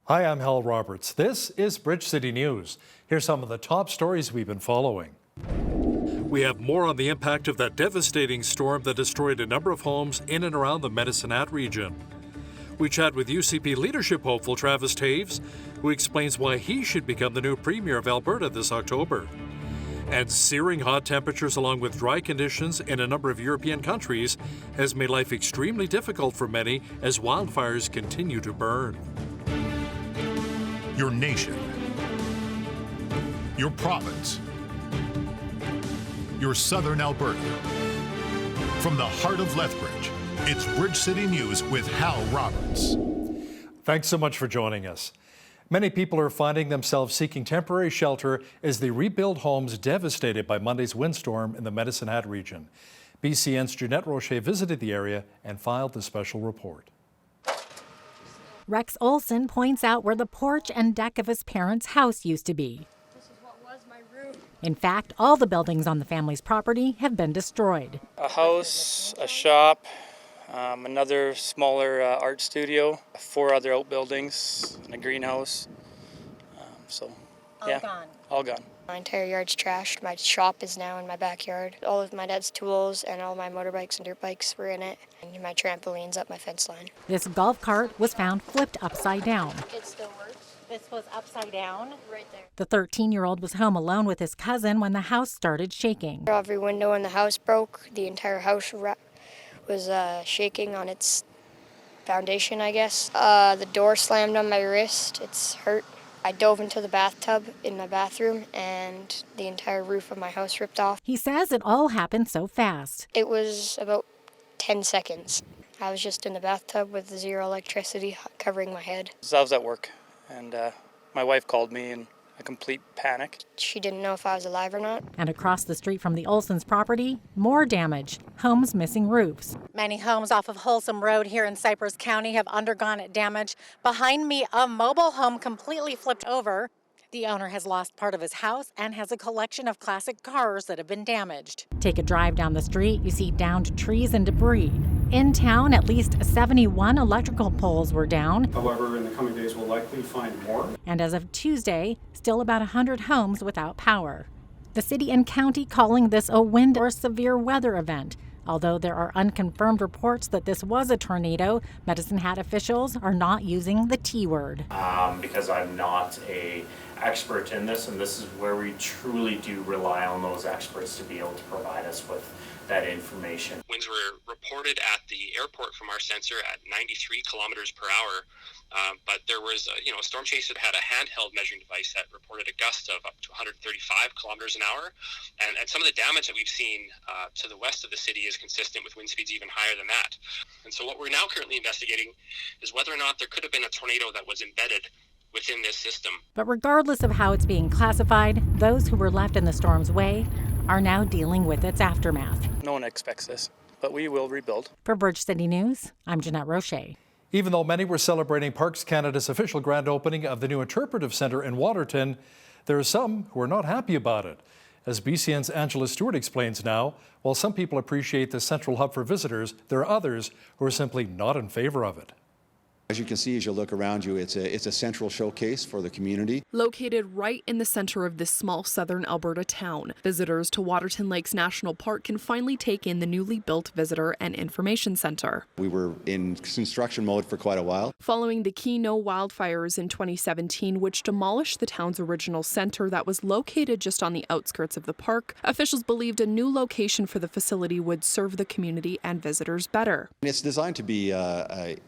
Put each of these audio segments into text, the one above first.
Hi, I'm Hal Roberts. This is Bridge City News. Here's some of the top stories we've been following. We have more on the impact of that devastating storm that destroyed a number of homes in and around the Medicine Hat region. We chat with UCP leadership hopeful Travis Taves, who explains why he should become the new Premier of Alberta this October. And searing hot temperatures along with dry conditions in a number of European countries has made life extremely difficult for many as wildfires continue to burn. Your nation, your province, your southern Alberta. From the heart of Lethbridge, it's Bridge City News with Hal Roberts. Thanks so much for joining us. Many people are finding themselves seeking temporary shelter as they rebuild homes devastated by Monday's windstorm in the Medicine Hat region. BCN's Jeanette Rocher visited the area and filed the special report. Rex Olson points out where the porch and deck of his parents' house used to be. This is what was my room. In fact, all the buildings on the family's property have been destroyed. A house, a shop, another smaller art studio, 4 other outbuildings, and a greenhouse. All gone. All gone. My entire yard's trashed. My shop is now in my backyard. All of my dad's tools and all my motorbikes and dirt bikes were in it. And my trampoline's up my fence line. This golf cart was found flipped upside down. It still works. This was upside down? Right there. The 13-year-old was home alone with his cousin when the house started shaking. Every window in the house broke. The entire house was shaking on its foundation, I guess. The door slammed on my wrist. It's hurt. I dove into the bathtub in my bathroom and the entire roof of my house ripped off. He says it all happened so fast. It was about 10 seconds. I was just in the bathtub with 0 electricity covering my head. So I was at work, and my wife called me in a complete panic. She didn't know if I was alive or not. And across the street from the Olsons' property, more damage, homes missing roofs. Many homes off of Wholesome Road here in Cypress County have undergone damage. Behind me, a mobile home completely flipped over. The owner has lost part of his house and has a collection of classic cars that have been damaged. Take a drive down the street, you see downed trees and debris. In town, at least 71 electrical poles were down. However, in the coming days, we'll likely find more. And as of Tuesday, still about 100 homes without power. The city and county calling this a wind or severe weather event. Although there are unconfirmed reports that this was a tornado, Medicine Hat officials are not using the T word. Because I'm not an expert in this, and this is where we truly do rely on those experts to be able to provide us with that information. Winds were reported at the airport from our sensor at 93 kilometers per hour, but there was a storm chaser that had a handheld measuring device that reported a gust of up to 135 kilometers an hour, and some of the damage that we've seen to the west of the city is consistent with wind speeds even higher than that. And so what we're now currently investigating is whether or not there could have been a tornado that was embedded within this system. But regardless of how it's being classified, those who were left in the storm's way are now dealing with its aftermath. No one expects this, but we will rebuild. For Bridge City News, I'm Jeanette Rocher. Even though many were celebrating Parks Canada's official grand opening of the new interpretive centre in Waterton, there are some who are not happy about it. As BCN's Angela Stewart explains now, while some people appreciate the central hub for visitors, there are others who are simply not in favor of it. As you can see as you look around you, it's a central showcase for the community. Located right in the center of this small southern Alberta town, visitors to Waterton Lakes National Park can finally take in the newly built Visitor and Information Center. We were in construction mode for quite a while. Following the Keno wildfires in 2017, which demolished the town's original center that was located just on the outskirts of the park, officials believed a new location for the facility would serve the community and visitors better. It's designed to be a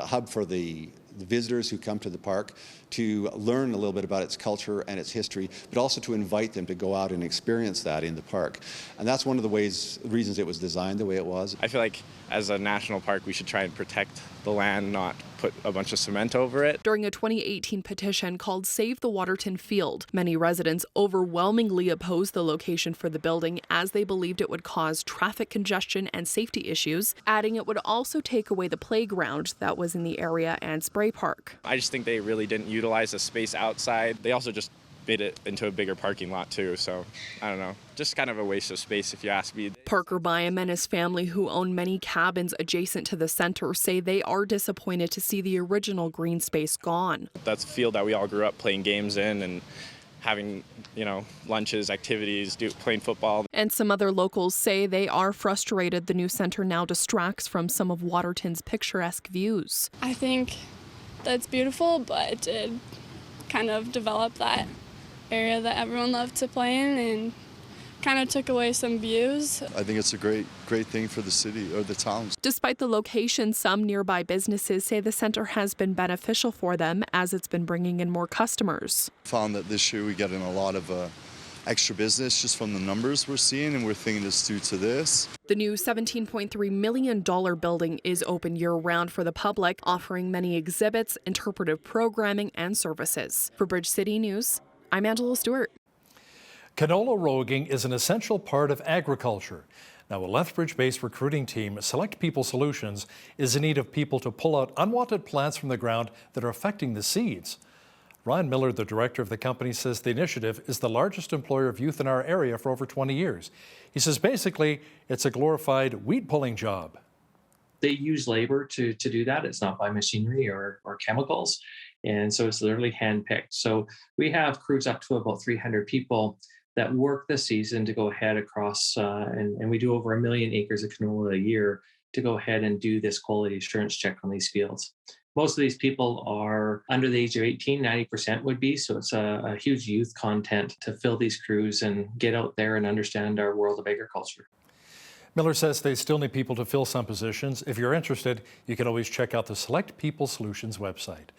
hub for the visitors who come to the park to learn a little bit about its culture and its history, but also to invite them to go out and experience that in the park. And that's one of the reasons it was designed the way it was. I feel like as a national park, we should try and protect the land, not put a bunch of cement over it. During a 2018 petition called Save the Waterton Field, many residents overwhelmingly opposed the location for the building as they believed it would cause traffic congestion and safety issues, adding it would also take away the playground that was in the area and spray park. I just think they really didn't utilize the space outside. They also just made it into a bigger parking lot too. So I don't know, just kind of a waste of space if you ask me. Parker Byam and his family, who own many cabins adjacent to the center, say they are disappointed to see the original green space gone. That's a field that we all grew up playing games in and having, lunches, activities, playing football. And some other locals say they are frustrated the new center now distracts from some of Waterton's picturesque views. I think that's beautiful, but it did kind of develop that area that everyone loved to play in and kind of took away some views. I think it's a great thing for the city or the towns. Despite the location, some nearby businesses say the center has been beneficial for them as it's been bringing in more customers. Found that this year we get in a lot of extra business just from the numbers we're seeing, and we're thinking it's due to this. The new $17.3 million building is open year-round for the public, offering many exhibits, interpretive programming, and services. For Bridge City News, I'm Angela Stewart. Canola roguing is an essential part of agriculture. Now, a Lethbridge-based recruiting team, Select People Solutions, is in need of people to pull out unwanted plants from the ground that are affecting the seeds. Ryan Miller, the director of the company, says the initiative is the largest employer of youth in our area for over 20 years. He says basically it's a glorified weed-pulling job. They use labor to do that. It's not by machinery or chemicals. And so it's literally hand-picked. So we have crews up to about 300 people that work the season to go ahead across, and we do over 1 million acres of canola a year to go ahead and do this quality assurance check on these fields. Most of these people are under the age of 18, 90% would be, so it's a huge youth content to fill these crews and get out there and understand our world of agriculture. Miller says they still need people to fill some positions. If you're interested, you can always check out the Select People Solutions website.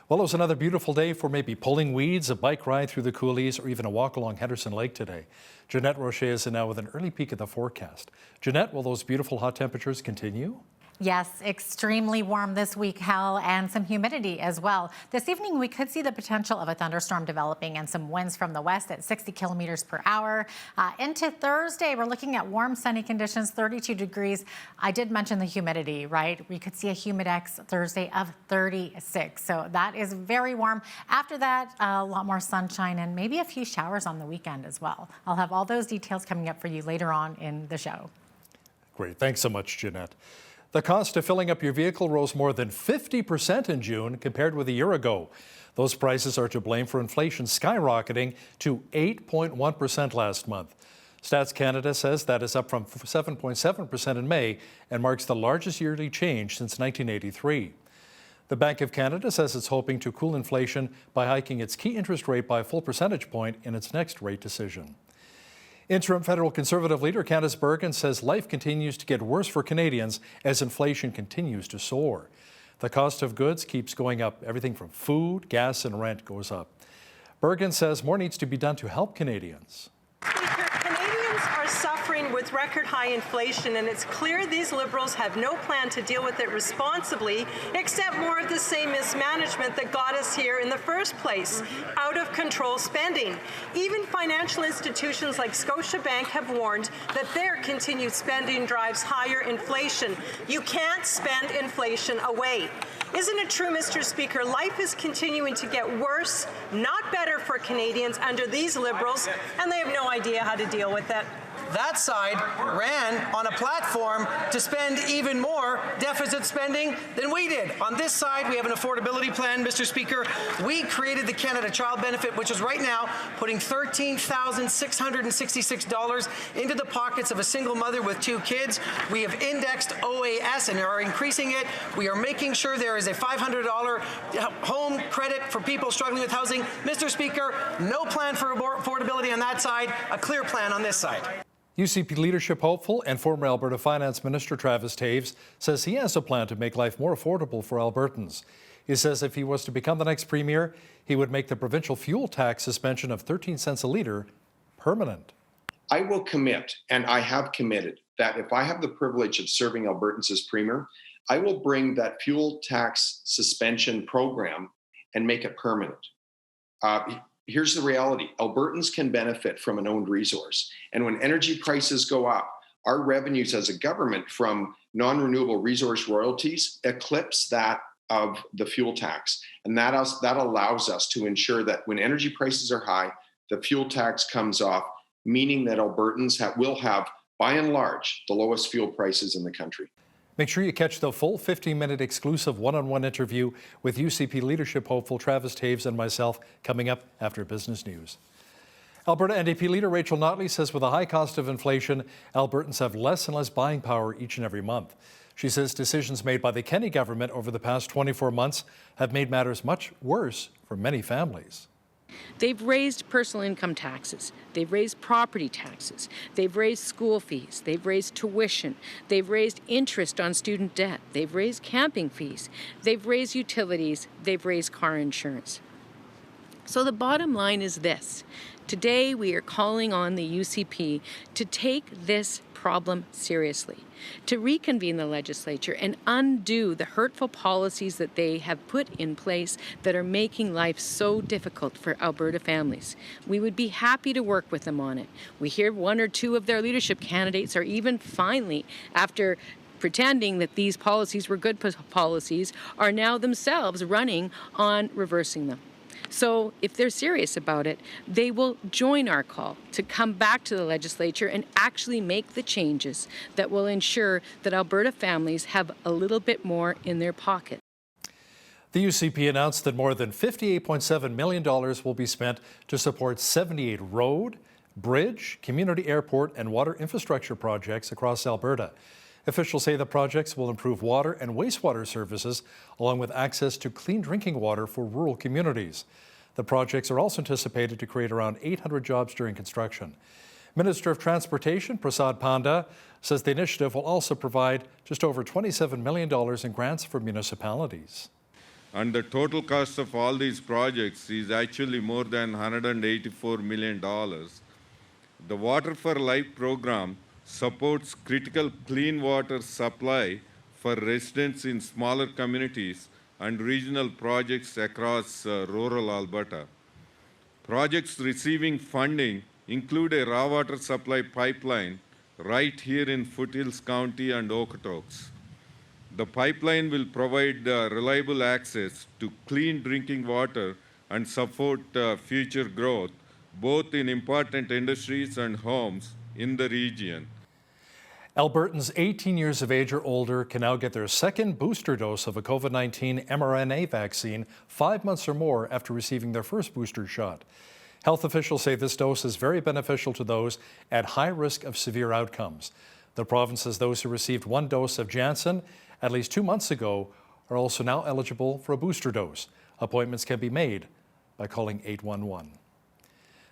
Well, it was another beautiful day for maybe pulling weeds, a bike ride through the coulees, or even a walk along Henderson Lake today. Jeanette Roche is in now with an early peek at the forecast. Jeanette, will those beautiful hot temperatures continue? Yes, extremely warm this week, Hal, and some humidity as well. This evening, we could see the potential of a thunderstorm developing and some winds from the west at 60 kilometers per hour. Into Thursday, we're looking at warm, sunny conditions, 32 degrees. I did mention the humidity, right? We could see a humidex Thursday of 36. So that is very warm. After that, a lot more sunshine and maybe a few showers on the weekend as well. I'll have all those details coming up for you later on in the show. Great. Thanks so much, Jeanette. The cost of filling up your vehicle rose more than 50% in June compared with a year ago. Those prices are to blame for inflation skyrocketing to 8.1% last month. Stats Canada says that is up from 7.7% in May and marks the largest yearly change since 1983. The Bank of Canada says it's hoping to cool inflation by hiking its key interest rate by a full percentage point in its next rate decision. Interim federal Conservative leader Candace Bergen says life continues to get worse for Canadians as inflation continues to soar. The cost of goods keeps going up. Everything from food, gas, and rent goes up. Bergen says more needs to be done to help Canadians. Canadians are suffering with record high inflation, and it's clear these Liberals have no plan to deal with it responsibly, except more of the same mismanagement that got us here in the first place, out of control spending. Even financial institutions like Scotiabank have warned that their continued spending drives higher inflation. You can't spend inflation away. Isn't it true, Mr. Speaker, life is continuing to get worse, not better for Canadians under these Liberals, and they have no idea how to deal with it. That side ran on a platform to spend even more deficit spending than we did. On this side, we have an affordability plan, Mr. Speaker. We created the Canada Child Benefit, which is right now putting $13,666 into the pockets of a single mother with 2 kids. We have indexed OAS and are increasing it. We are making sure there is a $500 home credit for people struggling with housing. Mr. Speaker, no plan for affordability on that side, a clear plan on this side. UCP leadership hopeful and former Alberta Finance Minister Travis Taves says he has a plan to make life more affordable for Albertans. He says if he was to become the next premier, he would make the provincial fuel tax suspension of 13 cents a litre permanent. I will commit, and I have committed, that if I have the privilege of serving Albertans as premier, I will bring that fuel tax suspension program and make it permanent. Here's the reality. Albertans can benefit from an owned resource. And when energy prices go up, our revenues as a government from non-renewable resource royalties eclipse that of the fuel tax. And that allows us to ensure that when energy prices are high, the fuel tax comes off, meaning that Albertans will have, by and large, the lowest fuel prices in the country. Make sure you catch the full 15-minute exclusive one-on-one interview with UCP leadership hopeful Travis Taves and myself coming up after Business News. Alberta NDP leader Rachel Notley says with the high cost of inflation, Albertans have less and less buying power each and every month. She says decisions made by the Kenney government over the past 24 months have made matters much worse for many families. They've raised personal income taxes, they've raised property taxes, they've raised school fees, they've raised tuition, they've raised interest on student debt, they've raised camping fees, they've raised utilities, they've raised car insurance. So the bottom line is this. Today we are calling on the UCP to take this problem seriously, to reconvene the legislature and undo the hurtful policies that they have put in place that are making life so difficult for Alberta families. We would be happy to work with them on it. We hear one or two of their leadership candidates are even finally, after pretending that these policies were good policies, are now themselves running on reversing them. So if they're serious about it, they will join our call to come back to the legislature and actually make the changes that will ensure that Alberta families have a little bit more in their pocket. The UCP announced that more than $58.7 million will be spent to support 78 road, bridge, community airport, and water infrastructure projects across Alberta. Officials say the projects will improve water and wastewater services, along with access to clean drinking water for rural communities. The projects are also anticipated to create around 800 jobs during construction. Minister of Transportation Prasad Panda says the initiative will also provide just over $27 million in grants for municipalities. And the total cost of all these projects is actually more than $184 million. The Water for Life program supports critical clean water supply for residents in smaller communities and regional projects across rural Alberta. Projects receiving funding include a raw water supply pipeline right here in Foothills County and Okotoks. The pipeline will provide reliable access to clean drinking water and support future growth, both in important industries and homes in the region. Albertans 18 years of age or older can now get their second booster dose of a COVID-19 mRNA vaccine 5 months or more after receiving their first booster shot. Health officials say this dose is very beneficial to those at high risk of severe outcomes. The province says those who received one dose of Janssen at least 2 months ago are also now eligible for a booster dose. Appointments can be made by calling 811.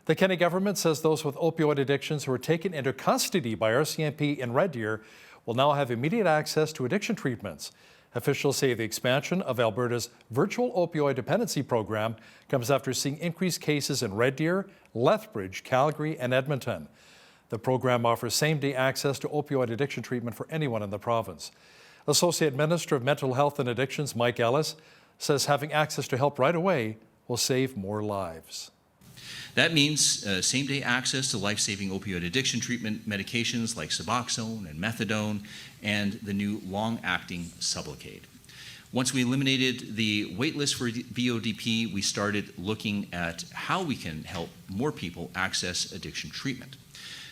The Kenney government says those with opioid addictions who are taken into custody by RCMP in Red Deer will now have immediate access to addiction treatments. Officials say the expansion of Alberta's virtual opioid dependency program comes after seeing increased cases in Red Deer, Lethbridge, Calgary, and Edmonton. The program offers same-day access to opioid addiction treatment for anyone in the province. Associate Minister of Mental Health and Addictions Mike Ellis says having access to help right away will save more lives. That means same-day access to life-saving opioid addiction treatment medications like Suboxone and Methadone and the new long-acting Sublocade. Once we eliminated the waitlist for VODP, we started looking at how we can help more people access addiction treatment.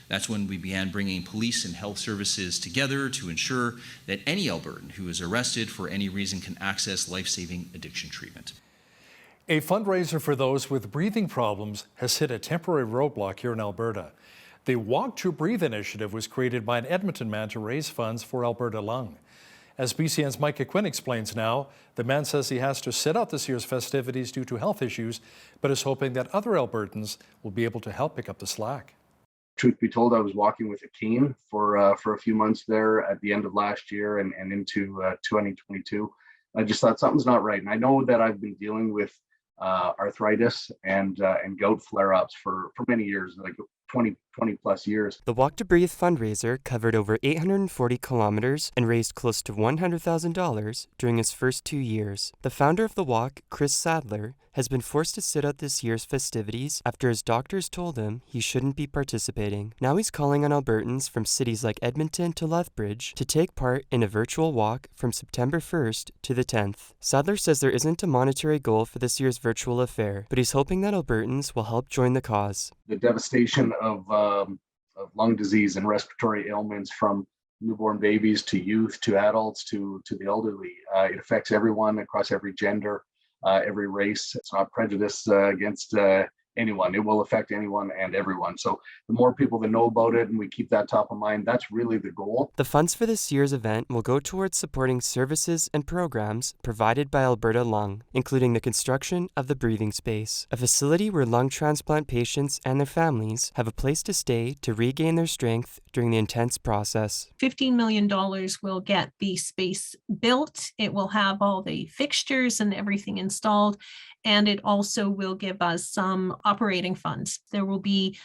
That's when we began bringing police and health services together to ensure that any Albertan who is arrested for any reason can access life-saving addiction treatment. A fundraiser for those with breathing problems has hit a temporary roadblock here in Alberta. The Walk to Breathe initiative was created by an Edmonton man to raise funds for Alberta Lung. As BCN's Micah Quinn explains now, the man says he has to sit out this year's festivities due to health issues, but is hoping that other Albertans will be able to help pick up the slack. Truth be told, I was walking with a cane for a few months there at the end of last year and into 2022. I just thought something's not right. And I know that I've been dealing with arthritis and gout flare-ups for many years, like 20 plus years. The Walk to Breathe fundraiser covered over 840 kilometers and raised close to $100,000 during its first 2 years. The founder of the walk, Chris Sadler, has been forced to sit out this year's festivities after his doctors told him he shouldn't be participating. Now he's calling on Albertans from cities like Edmonton to Lethbridge to take part in a virtual walk from September 1st to the 10th. Sadler says there isn't a monetary goal for this year's virtual affair, but he's hoping that Albertans will help join the cause. The devastation of lung disease and respiratory ailments, from newborn babies to youth to adults to the elderly. It affects everyone across every gender, every race. It's not prejudice against anyone. It will affect anyone and everyone. So the more people that know about it and we keep that top of mind, that's really the goal. The funds for this year's event will go towards supporting services and programs provided by Alberta Lung, including the construction of the breathing space, a facility where lung transplant patients and their families have a place to stay to regain their strength during the intense process. $15 million will get the space built. It will have all the fixtures and everything installed, and it also will give us some operating funds. There will be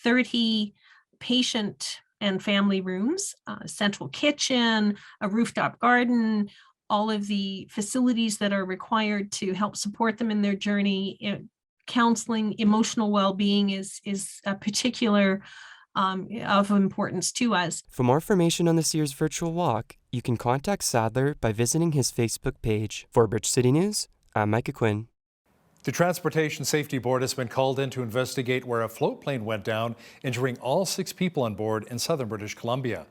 30 patient and family rooms, a central kitchen, a rooftop garden, all of the facilities that are required to help support them in their journey. Counseling, emotional well-being is a particular of importance to us. For more information on this year's virtual walk, you can contact Sadler by visiting his Facebook page. For Bridge City News, I'm Micah Quinn. The Transportation Safety Board has been called in to investigate where a float plane went down, injuring all 6 people on board in southern British Columbia.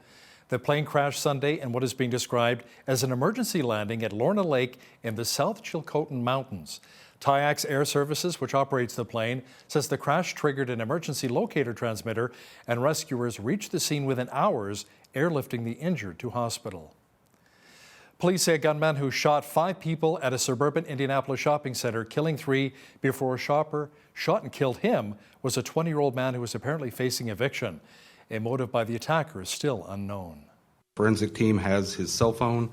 The plane crashed Sunday in what is being described as an emergency landing at Lorna Lake in the South Chilcotin Mountains. Tayax Air Services, which operates the plane, says the crash triggered an emergency locator transmitter and rescuers reached the scene within hours, airlifting the injured to hospital. Police say a gunman who shot 5 people at a suburban Indianapolis shopping center, killing 3 before a shopper shot and killed him, was a 20-year-old man who was apparently facing eviction. A motive by the attacker is still unknown. Forensic team has his cell phone.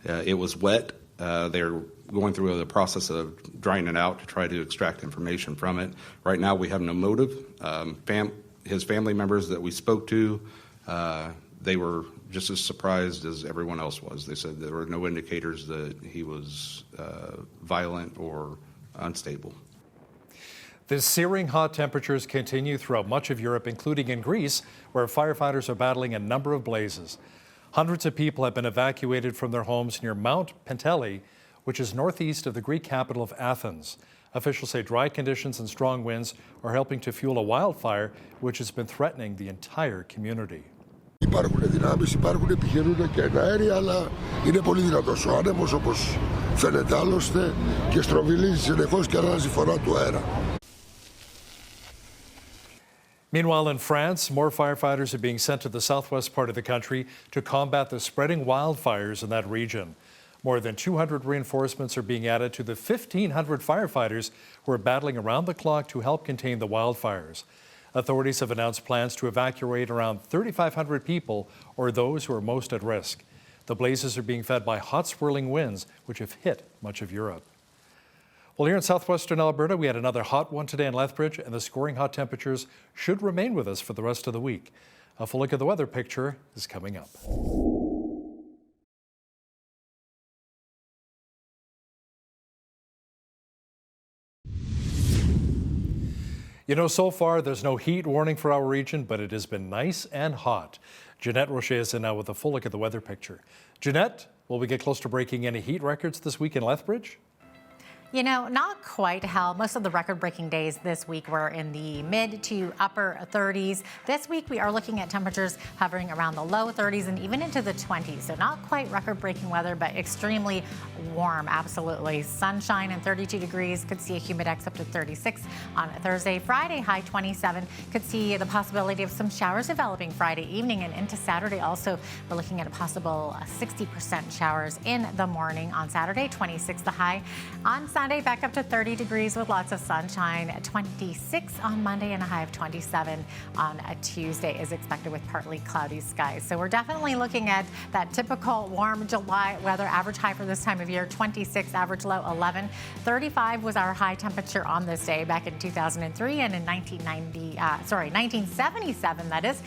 It was wet. They're going through the process of drying it out to try to extract information from it. Right now we have no motive. His family members that we spoke to, they were just as surprised as everyone else was. They said there were no indicators that he was violent or unstable. The searing hot temperatures continue throughout much of Europe, including in Greece, where firefighters are battling a number of blazes. Hundreds of people have been evacuated from their homes near Mount Penteli, which is northeast of the Greek capital of Athens. Officials say dry conditions and strong winds are helping to fuel a wildfire, which has been threatening the entire community. Υπάρχουν δυνάμεις, υπάρχουν επιχειρούν και αέρια, αλλά είναι πολύ δυνατός ο άνεμος, όπως φαίνεται άλλωστε, και στροβιλίζει συνεχώς και αλλάζει φορά του αέρα. Meanwhile, in France, more firefighters are being sent to the southwest part of the country to combat the spreading wildfires in that region. More than 200 reinforcements are being added to the 1,500 firefighters who are battling around the clock to help contain the wildfires. Authorities have announced plans to evacuate around 3,500 people, or those who are most at risk. The blazes are being fed by hot swirling winds, which have hit much of Europe. Well, here in southwestern Alberta, we had another hot one today in Lethbridge, and the scoring hot temperatures should remain with us for the rest of the week. A full look at the weather picture is coming up. You know, so far there's no heat warning for our region, but it has been nice and hot. Jeanette Rocher is in now with a full look at the weather picture. Jeanette, will we get close to breaking any heat records this week in Lethbridge? You know, not quite, Hal. Most of the record-breaking days this week were in the mid to upper 30s. This week, we are looking at temperatures hovering around the low 30s and even into the 20s. So not quite record-breaking weather, but extremely warm, absolutely. Sunshine and 32 degrees. Could see a humidex up to 36 on Thursday. Friday, high 27. Could see the possibility of some showers developing Friday evening and into Saturday. Also, we're looking at a possible 60% showers in the morning on Saturday, 26 the high. On Sunday, Sunday, back up to 30 degrees with lots of sunshine. 26 on Monday and a high of 27 on a Tuesday is expected with partly cloudy skies. So we're definitely looking at that typical warm July weather. Average high for this time of year, 26, average low 11. 35 was our high temperature on this day back in 2003 and in 1977, that is.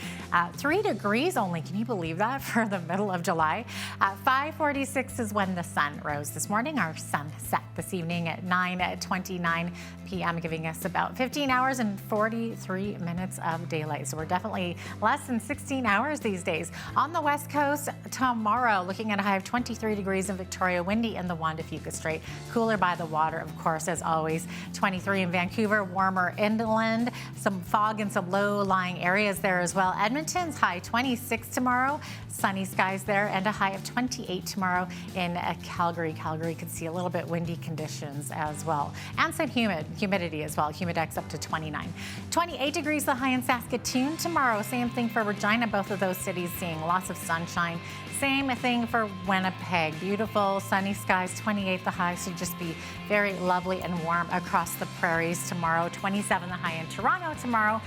3 degrees only. Can you believe that for the middle of July? 5:46 is when the sun rose this morning. Our sun set this evening at 9:29 p.m., giving us about 15 hours and 43 minutes of daylight. So we're definitely less than 16 hours these days. On the west coast tomorrow, looking at a high of 23 degrees in Victoria, windy in the Juan de Fuca Strait, cooler by the water, of course, as always. 23 in Vancouver, warmer inland, some fog in some low-lying areas there as well. Edmonton's high 26 tomorrow, sunny skies there, and a high of 28 tomorrow in Calgary. Calgary could see a little bit windy conditions as well, and some humidity as well. Humidex up to 29. 28 degrees the high in Saskatoon tomorrow. Same thing for Regina. Both of those cities seeing lots of sunshine. Same thing for Winnipeg. Beautiful sunny skies. 28 the high, so just be very lovely and warm across the prairies tomorrow. 27 the high in Toronto tomorrow.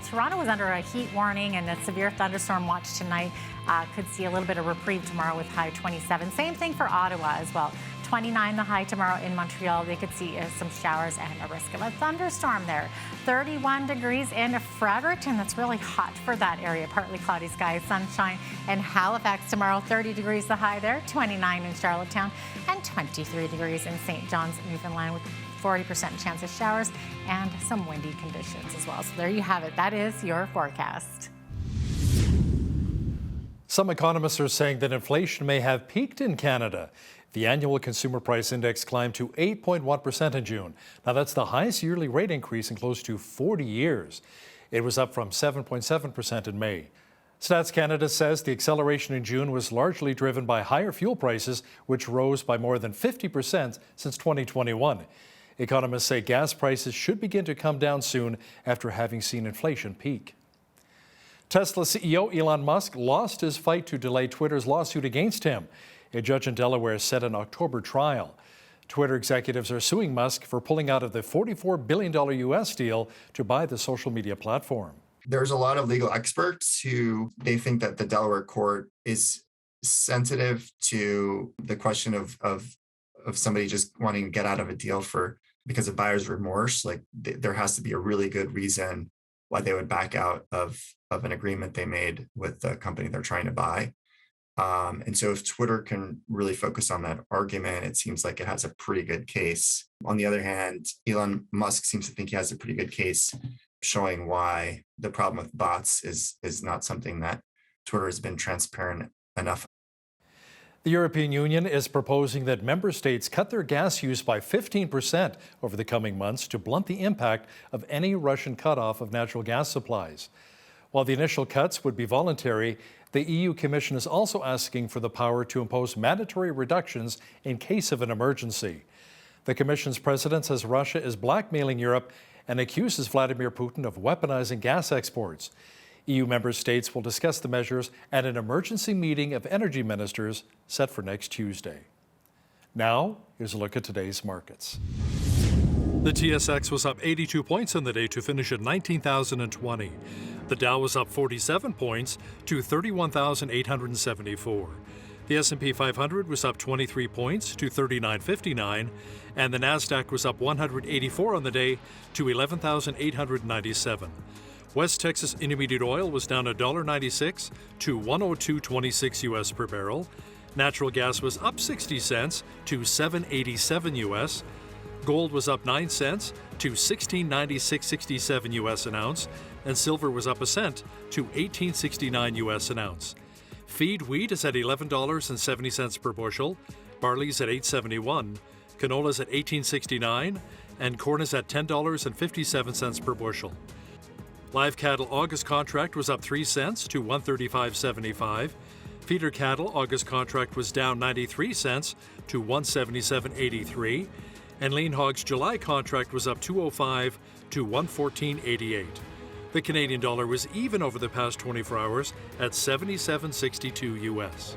Toronto was under a heat warning and a severe thunderstorm watch tonight. Could see a little bit of reprieve tomorrow with high 27. Same thing for Ottawa as well. 29 the high tomorrow in Montreal. They could see some showers and a risk of a thunderstorm there. 31 degrees in Fredericton. That's really hot for that area. Partly cloudy skies, sunshine in Halifax tomorrow. 30 degrees the high there. 29 in Charlottetown and 23 degrees in St. John's, Newfoundland, with 40% chance of showers and some windy conditions as well. So there you have it. That is your forecast. Some economists are saying that inflation may have peaked in Canada. The annual consumer price index climbed to 8.1% in June. Now that's the highest yearly rate increase in close to 40 years. It was up from 7.7% in May. Stats Canada says the acceleration in June was largely driven by higher fuel prices, which rose by more than 50% since 2021. Economists say gas prices should begin to come down soon after having seen inflation peak. Tesla CEO Elon Musk lost his fight to delay Twitter's lawsuit against him. A judge in Delaware set an October trial. Twitter executives are suing Musk for pulling out of the $44 billion U.S. deal to buy the social media platform. There's a lot of legal experts who they think that the Delaware court is sensitive to the question of somebody just wanting to get out of a deal because of buyer's remorse. Like there has to be a really good reason why they would back out of an agreement they made with the company they're trying to buy. And so if Twitter can really focus on that argument, it seems like it has a pretty good case. On the other hand, Elon Musk seems to think he has a pretty good case showing why the problem with bots is not something that Twitter has been transparent enough. The European Union is proposing that member states cut their gas use by 15% over the coming months to blunt the impact of any Russian cutoff of natural gas supplies. While the initial cuts would be voluntary, the EU Commission is also asking for the power to impose mandatory reductions in case of an emergency. The Commission's president says Russia is blackmailing Europe and accuses Vladimir Putin of weaponizing gas exports. EU member states will discuss the measures at an emergency meeting of energy ministers set for next Tuesday. Now, here's a look at today's markets. The TSX was up 82 points in the day to finish at 19,020. The Dow was up 47 points to 31,874. The S&P 500 was up 23 points to 3959, and the Nasdaq was up 184 on the day to 11,897. West Texas Intermediate Oil was down $1.96 to 102.26 U.S. per barrel. Natural gas was up 60 cents to 7.87 U.S. Gold was up 9 cents to 16.9667 U.S. an ounce, and silver was up a cent to 18.69 U.S. an ounce. Feed wheat is at $11.70 per bushel, barley's at $8.71, canola's at $18.69, and corn is at $10.57 per bushel. Live cattle August contract was up 3 cents to 135.75. Feeder cattle August contract was down 93 cents to 177.83. And lean hogs July contract was up 205 to 114.88. The Canadian dollar was even over the past 24 hours at 77.62 U.S.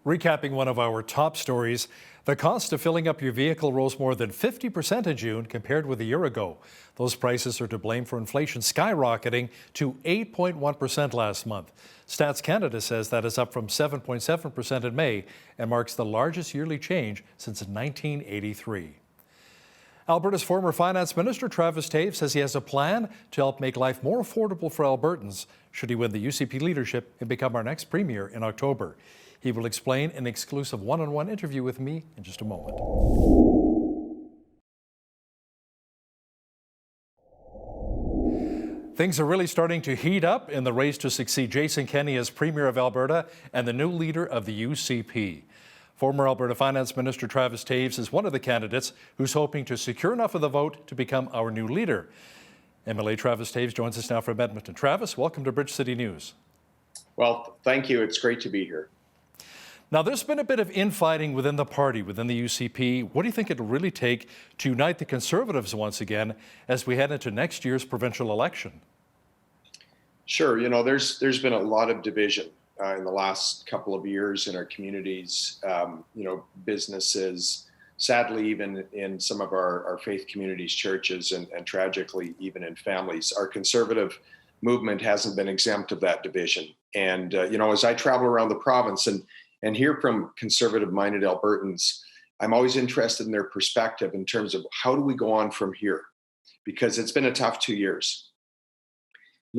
Recapping one of our top stories, the cost of filling up your vehicle rose more than 50% in June compared with a year ago. Those prices are to blame for inflation skyrocketing to 8.1% last month. Stats Canada says that is up from 7.7% in May and marks the largest yearly change since 1983. Alberta's former Finance Minister Travis Toews says he has a plan to help make life more affordable for Albertans should he win the UCP leadership and become our next premier in October. He will explain in an exclusive one-on-one interview with me in just a moment. Things are really starting to heat up in the race to succeed Jason Kenney as Premier of Alberta and the new leader of the UCP. Former Alberta Finance Minister Travis Toews is one of the candidates who's hoping to secure enough of the vote to become our new leader. MLA Travis Toews joins us now from Edmonton. Travis, welcome to Bridge City News. Well, thank you. It's great to be here. Now, there's been a bit of infighting within the party, within the UCP. What do you think it'll really take to unite the Conservatives once again as we head into next year's provincial election? Sure. There's been a lot of division in the last couple of years in our communities, businesses, sadly, even in some of our faith communities, churches, and tragically, even in families. Our Conservative movement hasn't been exempt of that division. And, as I travel around the province and hear from conservative-minded Albertans, I'm always interested in their perspective in terms of how do we go on from here? Because it's been a tough 2 years.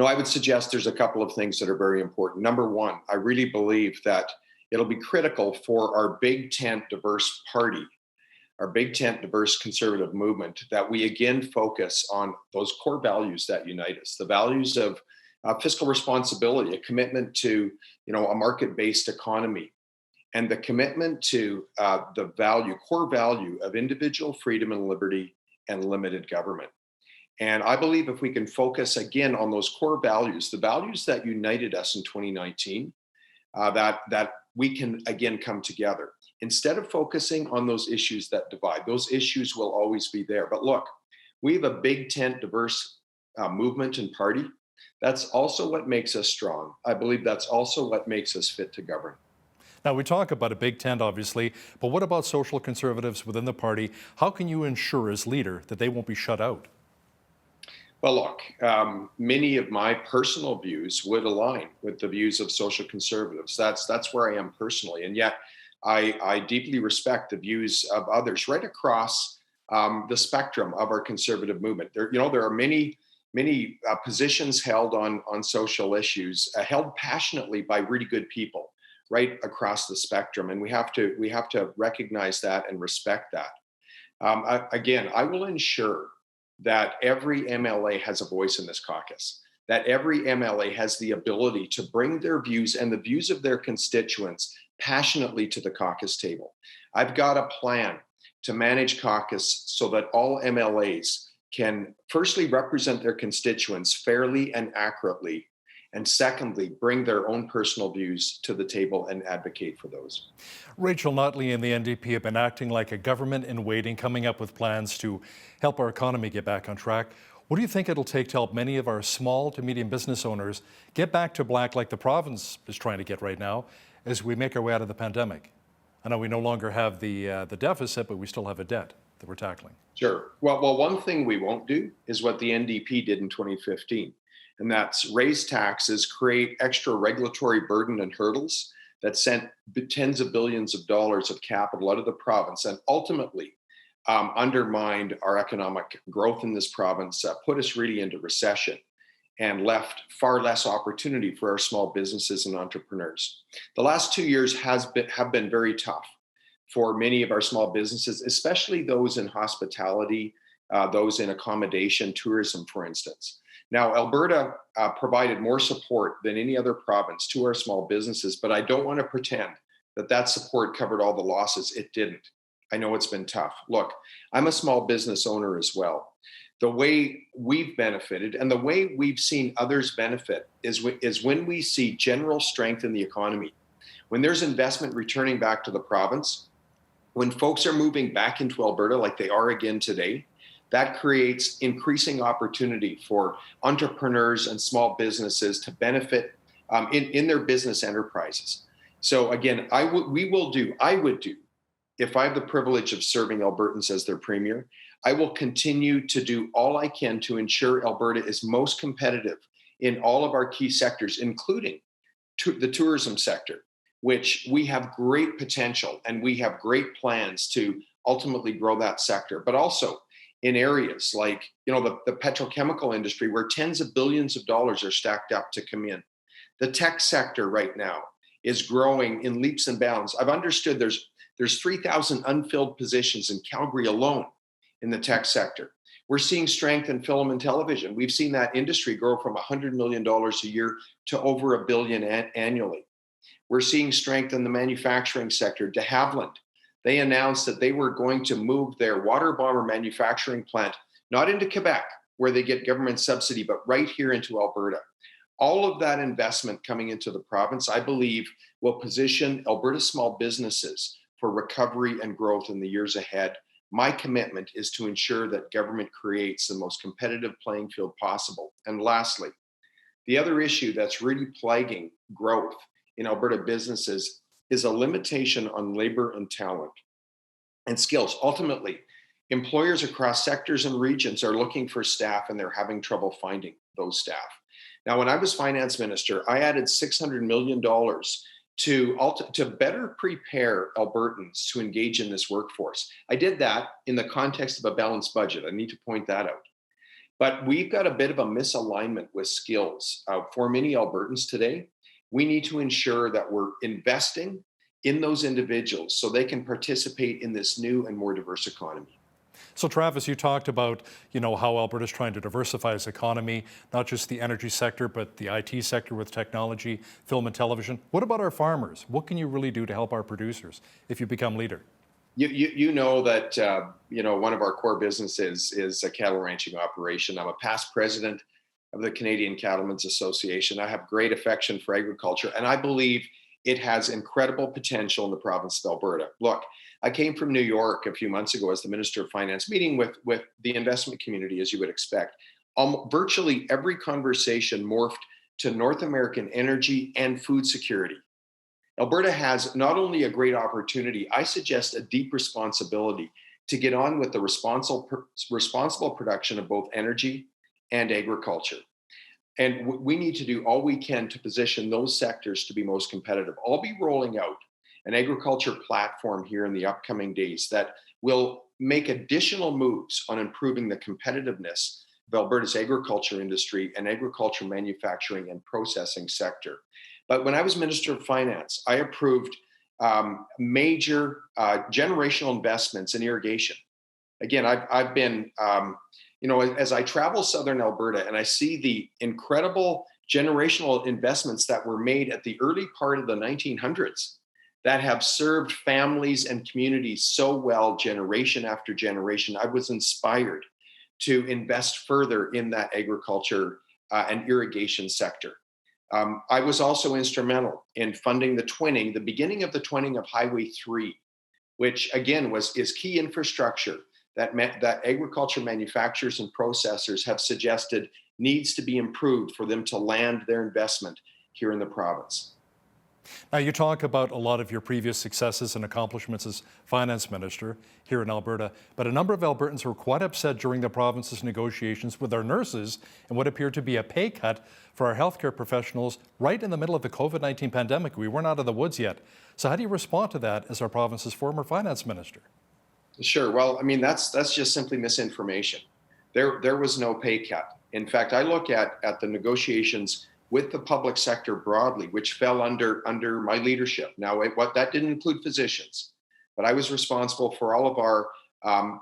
I would suggest there's a couple of things that are very important. Number one, I really believe that it'll be critical for our big tent diverse party, our big tent diverse conservative movement, that we again focus on those core values that unite us, the values of fiscal responsibility, a commitment to, a market-based economy, and the commitment to the core value of individual freedom and liberty and limited government. And I believe if we can focus again on those core values, the values that united us in 2019, that we can again come together. Instead of focusing on those issues that divide, those issues will always be there. But look, we have a big tent diverse movement and party. That's also what makes us strong. I believe that's also what makes us fit to govern. Now, we talk about a big tent, obviously, but what about social conservatives within the party? How can you ensure as leader that they won't be shut out? Well, look, many of my personal views would align with the views of social conservatives. That's where I am personally. And yet I deeply respect the views of others right across the spectrum of our conservative movement. There are many positions held on social issues, held passionately by really good people right across the spectrum. And we have to recognize that and respect that. Again, I will ensure that every MLA has a voice in this caucus, that every MLA has the ability to bring their views and the views of their constituents passionately to the caucus table. I've got a plan to manage caucus so that all MLAs can firstly represent their constituents fairly and accurately, and secondly, bring their own personal views to the table and advocate for those. Rachel Notley and the NDP have been acting like a government in waiting, coming up with plans to help our economy get back on track. What do you think it'll take to help many of our small to medium business owners get back to black like the province is trying to get right now as we make our way out of the pandemic? I know we no longer have the deficit, but we still have a debt that we're tackling. Sure. Well, one thing we won't do is what the NDP did in 2015. And that's raise taxes, create extra regulatory burden and hurdles that sent tens of billions of dollars of capital out of the province and ultimately undermined our economic growth in this province, put us really into recession and left far less opportunity for our small businesses and entrepreneurs. The last 2 years have been very tough for many of our small businesses, especially those in hospitality, those in accommodation, tourism, for instance. Now, Alberta provided more support than any other province to our small businesses, but I don't want to pretend that support covered all the losses. It didn't. I know it's been tough. Look, I'm a small business owner as well. The way we've benefited and the way we've seen others benefit is when we see general strength in the economy, when there's investment returning back to the province, when folks are moving back into Alberta like they are again today. That creates increasing opportunity for entrepreneurs and small businesses to benefit in their business enterprises. So again, I would do, if I have the privilege of serving Albertans as their premier, I will continue to do all I can to ensure Alberta is most competitive in all of our key sectors, including the tourism sector, which we have great potential and we have great plans to ultimately grow that sector, but also in areas like, the petrochemical industry, where tens of billions of dollars are stacked up to come in. The tech sector right now is growing in leaps and bounds. I've understood there's 3,000 unfilled positions in Calgary alone in the tech sector. We're seeing strength in film and television. We've seen that industry grow from $100 million a year to over $1 billion annually. We're seeing strength in the manufacturing sector. De Havilland, they announced that they were going to move their water bomber manufacturing plant, not into Quebec, where they get government subsidy, but right here into Alberta. All of that investment coming into the province, I believe, will position Alberta small businesses for recovery and growth in the years ahead. My commitment is to ensure that government creates the most competitive playing field possible. And lastly, the other issue that's really plaguing growth in Alberta businesses is a limitation on labor and talent and skills. Ultimately, employers across sectors and regions are looking for staff and they're having trouble finding those staff. Now, when I was finance minister, I added $600 million to better prepare Albertans to engage in this workforce. I did that in the context of a balanced budget. I need to point that out. But we've got a bit of a misalignment with skills. For many Albertans today, we need to ensure that we're investing in those individuals so they can participate in this new and more diverse economy. So Travis, you talked about, how Alberta's trying to diversify its economy, not just the energy sector, but the IT sector with technology, film and television. What about our farmers? What can you really do to help our producers if you become leader? You know that, one of our core businesses is a cattle ranching operation. I'm a past president of the Canadian Cattlemen's Association. I have great affection for agriculture, and I believe it has incredible potential in the province of Alberta. Look, I came from New York a few months ago as the Minister of Finance, meeting with the investment community, as you would expect. Virtually every conversation morphed to North American energy and food security. Alberta has not only a great opportunity, I suggest a deep responsibility to get on with the responsible production of both energy and agriculture. And we need to do all we can to position those sectors to be most competitive. I'll be rolling out an agriculture platform here in the upcoming days that will make additional moves on improving the competitiveness of Alberta's agriculture industry and agriculture manufacturing and processing sector. But when I was Minister of Finance, I approved major generational investments in irrigation. Again, I've been, as I travel Southern Alberta and I see the incredible generational investments that were made at the early part of the 1900s that have served families and communities so well generation after generation, I was inspired to invest further in that agriculture and irrigation sector. I was also instrumental in funding the beginning of the twinning of Highway 3, which again is key infrastructure that agriculture manufacturers and processors have suggested needs to be improved for them to land their investment here in the province. Now, you talk about a lot of your previous successes and accomplishments as finance minister here in Alberta, but a number of Albertans were quite upset during the province's negotiations with our nurses and what appeared to be a pay cut for our healthcare professionals right in the middle of the COVID-19 pandemic. We weren't out of the woods yet. So how do you respond to that as our province's former finance minister? Sure. Well, I mean, that's just simply misinformation. There was no pay cut. In fact, I look at the negotiations with the public sector broadly, which fell under my leadership. Now, that didn't include physicians, but I was responsible for all of our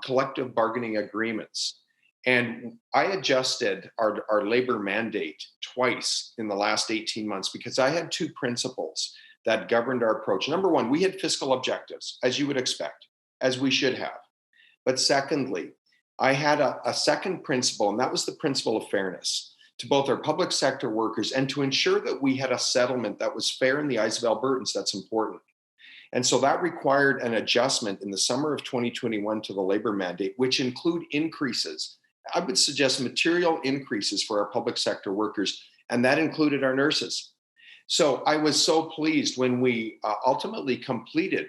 collective bargaining agreements. And I adjusted our labor mandate twice in the last 18 months because I had two principles that governed our approach. Number one, we had fiscal objectives, as you would expect, as we should have. But secondly, I had a second principle, and that was the principle of fairness to both our public sector workers and to ensure that we had a settlement that was fair in the eyes of Albertans. That's important. And so that required an adjustment in the summer of 2021 to the labor mandate, which include increases. I would suggest material increases for our public sector workers, and that included our nurses. So I was so pleased when we ultimately completed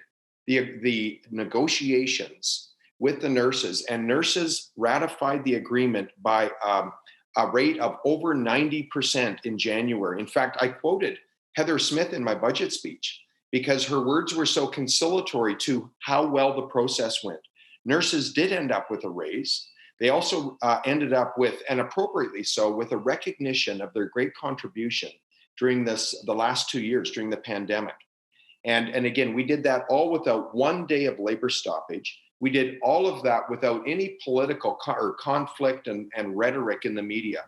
the negotiations with the nurses, and nurses ratified the agreement by a rate of over 90% in January. In fact, I quoted Heather Smith in my budget speech because her words were so conciliatory to how well the process went. Nurses did end up with a raise. They also ended up with, and appropriately so, with a recognition of their great contribution during the last 2 years during the pandemic. And again, we did that all without one day of labor stoppage. We did all of that without any political or conflict and rhetoric in the media.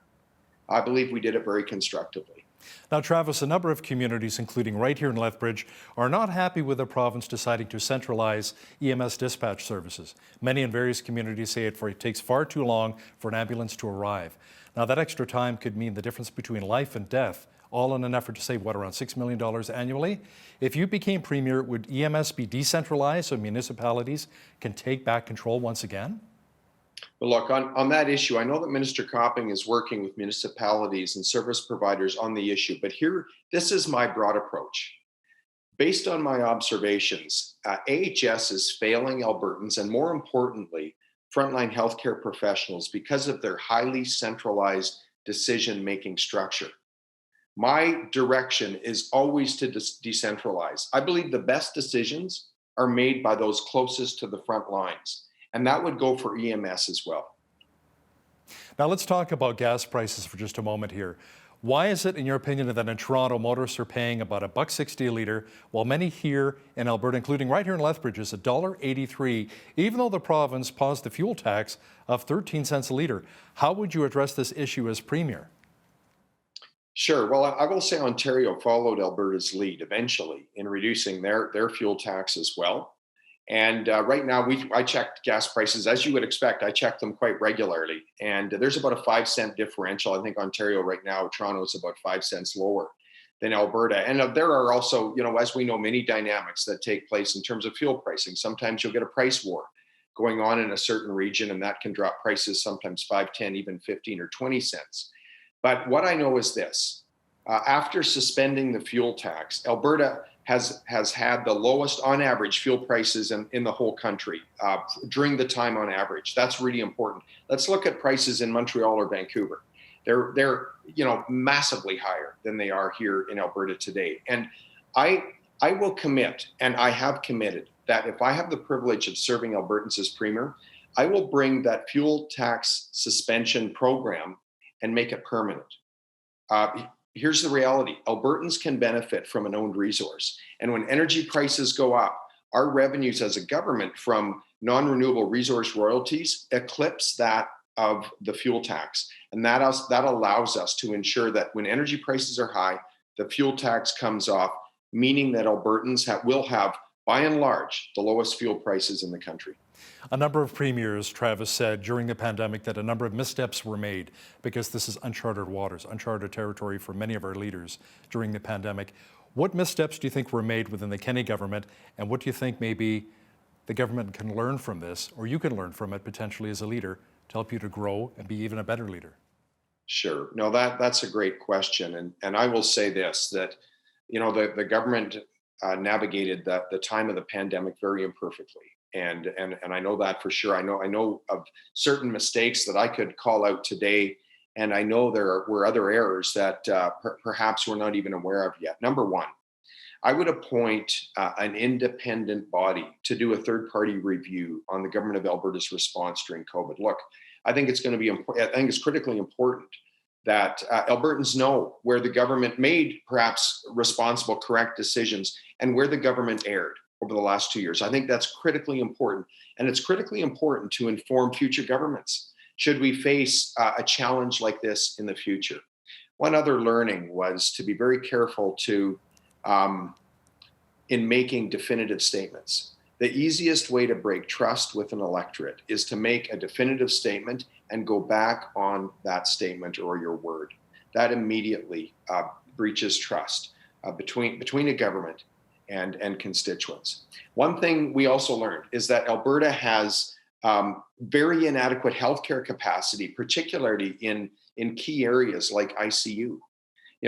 I believe we did it very constructively. Now, Travis, a number of communities, including right here in Lethbridge, are not happy with the province deciding to centralize EMS dispatch services. Many in various communities say it takes far too long for an ambulance to arrive. Now, that extra time could mean the difference between life and death, all in an effort to save, around $6 million annually? If you became Premier, would EMS be decentralized so municipalities can take back control once again? Well, look, on that issue, I know that Minister Copping is working with municipalities and service providers on the issue, but this is my broad approach. Based on my observations, AHS is failing Albertans, and more importantly, frontline healthcare professionals because of their highly centralized decision-making structure. My direction is always to decentralize. I believe the best decisions are made by those closest to the front lines, and that would go for EMS as well. Now let's talk about gas prices for just a moment here. Why is it, in your opinion, that in Toronto, motorists are paying about $1.60 a litre, while many here in Alberta, including right here in Lethbridge, is $1.83, even though the province paused the fuel tax of 13 cents a litre? How would you address this issue as Premier? Sure. Well, I will say Ontario followed Alberta's lead eventually in reducing their fuel tax as well. And right now, I checked gas prices, as you would expect. I check them quite regularly. And there's about a 5-cent differential. I think Ontario right now, Toronto is about 5 cents lower than Alberta. And there are also, as we know, many dynamics that take place in terms of fuel pricing. Sometimes you'll get a price war going on in a certain region, and that can drop prices sometimes 5, 10, even 15 or 20 cents. But what I know is this, after suspending the fuel tax, Alberta has had the lowest on average fuel prices in the whole country during the time on average. That's really important. Let's look at prices in Montreal or Vancouver. They're massively higher than they are here in Alberta today. And I will commit, and I have committed, that if I have the privilege of serving Albertans as Premier, I will bring that fuel tax suspension program and make it permanent. Here's the reality. Albertans can benefit from an owned resource. And when energy prices go up, our revenues as a government from non-renewable resource royalties eclipse that of the fuel tax. And that allows us to ensure that when energy prices are high, the fuel tax comes off, meaning that Albertans will have, by and large, the lowest fuel prices in the country. A number of premiers, Travis, said during the pandemic that a number of missteps were made because this is uncharted waters, uncharted territory for many of our leaders during the pandemic. What missteps do you think were made within the Kenney government, and what do you think maybe the government can learn from this, or you can learn from it potentially as a leader to help you to grow and be even a better leader? Sure. No, that's a great question. And I will say this, that, the government navigated the time of the pandemic very imperfectly. And I know that for sure. I know of certain mistakes that I could call out today, and I know there were other errors that perhaps we're not even aware of yet. Number one, I would appoint an independent body to do a third-party review on the government of Alberta's response during COVID. Look, I think it's going to be important. I think it's critically important that Albertans know where the government made perhaps responsible, correct decisions, and where the government erred over the last 2 years. I think that's critically important. And it's critically important to inform future governments should we face a challenge like this in the future. One other learning was to be very careful in making definitive statements. The easiest way to break trust with an electorate is to make a definitive statement and go back on that statement or your word. That immediately breaches trust between a government and constituents. One thing we also learned is that Alberta has very inadequate healthcare capacity, particularly in key areas like ICU.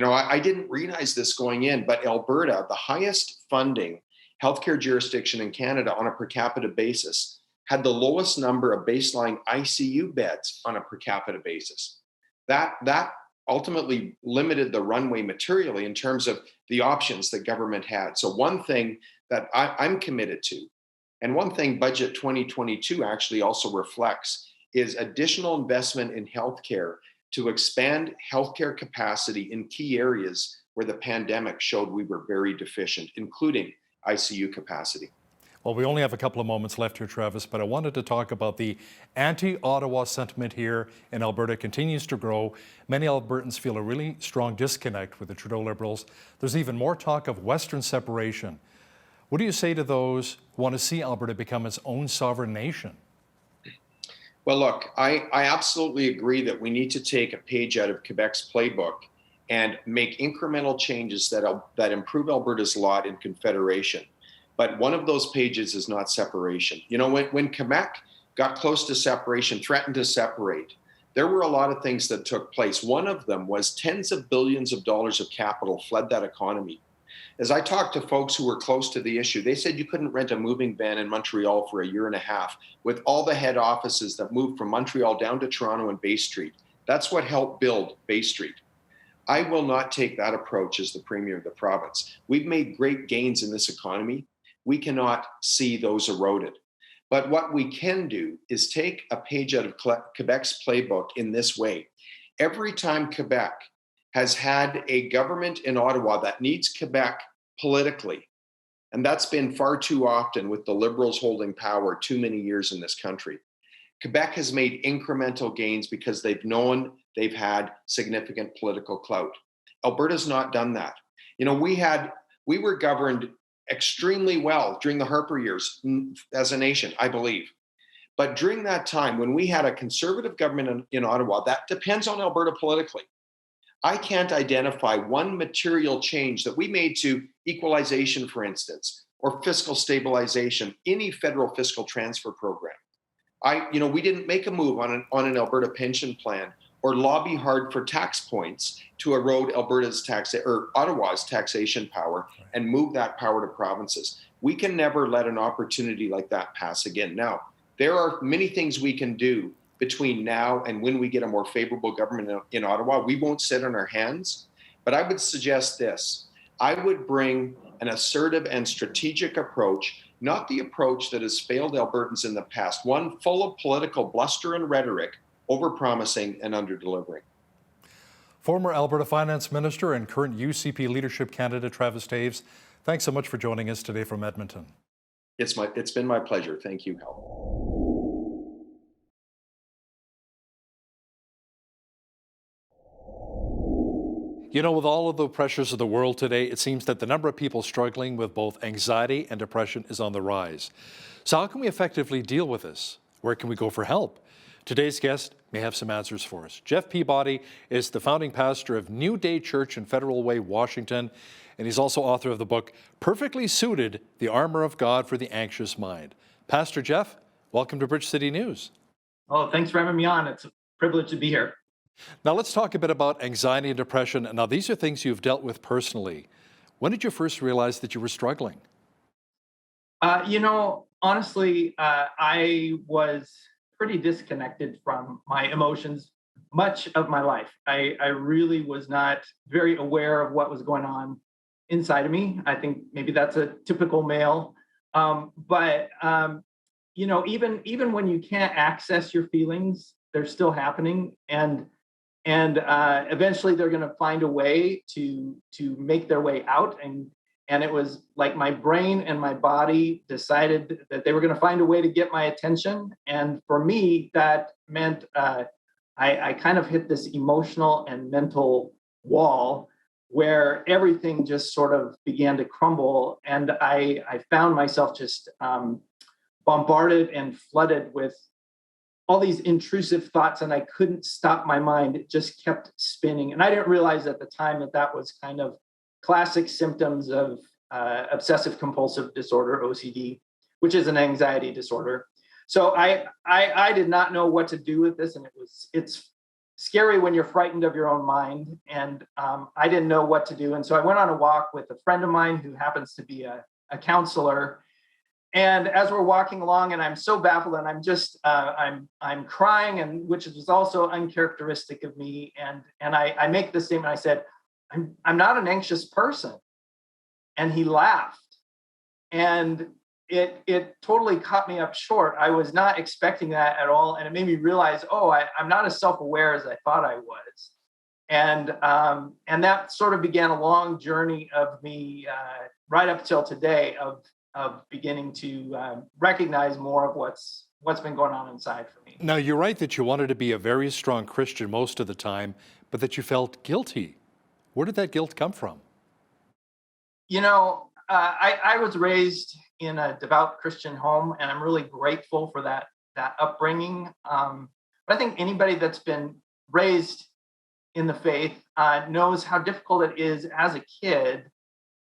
I didn't realize this going in, but Alberta, the highest funding healthcare jurisdiction in Canada on a per capita basis, had the lowest number of baseline ICU beds on a per capita basis. That ultimately limited the runway materially in terms of the options that government had. So one thing that I'm committed to, and one thing Budget 2022 actually also reflects, is additional investment in healthcare to expand healthcare capacity in key areas where the pandemic showed we were very deficient, including ICU capacity. Well, we only have a couple of moments left here, Travis, but I wanted to talk about the anti-Ottawa sentiment here in Alberta continues to grow. Many Albertans feel a really strong disconnect with the Trudeau Liberals. There's even more talk of Western separation. What do you say to those who want to see Alberta become its own sovereign nation? Well, look, I absolutely agree that we need to take a page out of Quebec's playbook and make incremental changes that improve Alberta's lot in confederation. But one of those pages is not separation. When Quebec got close to separation, threatened to separate, there were a lot of things that took place. One of them was tens of billions of dollars of capital fled that economy. As I talked to folks who were close to the issue, they said you couldn't rent a moving van in Montreal for a year and a half with all the head offices that moved from Montreal down to Toronto and Bay Street. That's what helped build Bay Street. I will not take that approach as the Premier of the province. We've made great gains in this economy. We cannot see those eroded. But what we can do is take a page out of Quebec's playbook in this way. Every time Quebec has had a government in Ottawa that needs Quebec politically, and that's been far too often with the Liberals holding power too many years in this country, Quebec has made incremental gains because they've known they've had significant political clout. Alberta's not done that. We were governed extremely well during the Harper years as a nation, I believe. But during that time, when we had a conservative government in Ottawa, that depends on Alberta politically. I can't identify one material change that we made to equalization, for instance, or fiscal stabilization, any federal fiscal transfer program. We didn't make a move on an Alberta pension plan or lobby hard for tax points to erode Ottawa's taxation power and move that power to provinces. We can never let an opportunity like that pass again. Now, there are many things we can do between now and when we get a more favorable government in Ottawa. We won't sit on our hands, but I would suggest this. I would bring an assertive and strategic approach, not the approach that has failed Albertans in the past, one full of political bluster and rhetoric, overpromising and underdelivering. Former Alberta Finance Minister and current UCP leadership candidate Travis Toews, thanks so much for joining us today from Edmonton. It's been my pleasure. Thank you, Hal. With all of the pressures of the world today, it seems that the number of people struggling with both anxiety and depression is on the rise. So how can we effectively deal with this? Where can we go for help? Today's guest may have some answers for us. Jeff Peabody is the founding pastor of New Day Church in Federal Way, Washington, and he's also author of the book, Perfectly Suited, The Armor of God for the Anxious Mind. Pastor Jeff, welcome to Bridge City News. Oh, thanks for having me on. It's a privilege to be here. Now let's talk a bit about anxiety and depression. Now these are things you've dealt with personally. When did you first realize that you were struggling? Honestly, I was pretty disconnected from my emotions much of my life. I really was not very aware of what was going on inside of me. I think maybe that's a typical male. But even when you can't access your feelings, they're still happening. And eventually they're going to find a way to make their way out. And it was like my brain and my body decided that they were going to find a way to get my attention. And for me, that meant I kind of hit this emotional and mental wall where everything just sort of began to crumble. And I found myself just bombarded and flooded with all these intrusive thoughts, and I couldn't stop my mind. It just kept spinning. And I didn't realize at the time that was kind of classic symptoms of obsessive compulsive disorder, OCD, which is an anxiety disorder. So I did not know what to do with this. And it's scary when you're frightened of your own mind. And I didn't know what to do. And so I went on a walk with a friend of mine who happens to be a counselor. And as we're walking along, and I'm so baffled, and I'm just I'm crying, and which is also uncharacteristic of me. And I make this statement. I said, I'm not an anxious person. And he laughed. And it totally caught me up short. I was not expecting that at all. And it made me realize, I'm not as self-aware as I thought I was. And that sort of began a long journey of me right up till today of beginning to recognize more of what's been going on inside for me. Now, you're right that you wanted to be a very strong Christian most of the time, but that you felt guilty. Where did that guilt come from? You know, I was raised in a devout Christian home, and I'm really grateful for that upbringing. But I think anybody that's been raised in the faith knows how difficult it is as a kid